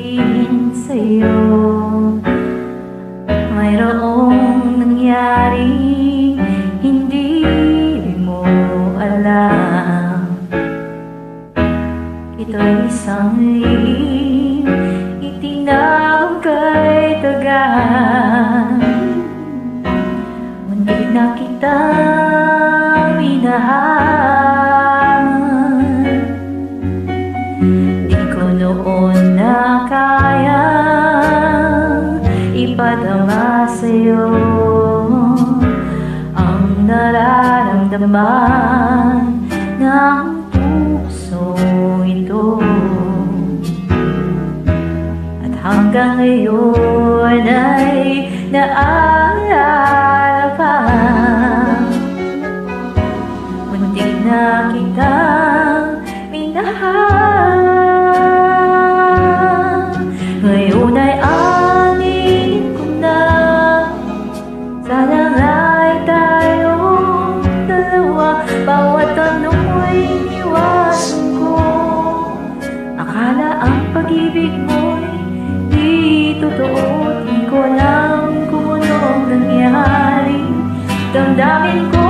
sabihin sa'yo, mayroong nangyari hindi mo alam. Ito'y isang lihim itinawag kay tagan. Muntik na kita minahal. Di ko noon na kayang ipadama sa'yo ang nararamdaman ng puso ito. At hanggang ngayon ay naalala pa. Muntik na kitang minahal. Ngayon ay angin ko na, sana nga'y tayong dalawa. Bawat tanong ay iniwasan ko. Akala ang pag-ibig mo'y di totoo. Di ko alam kung anong nangyari. Damdamin ko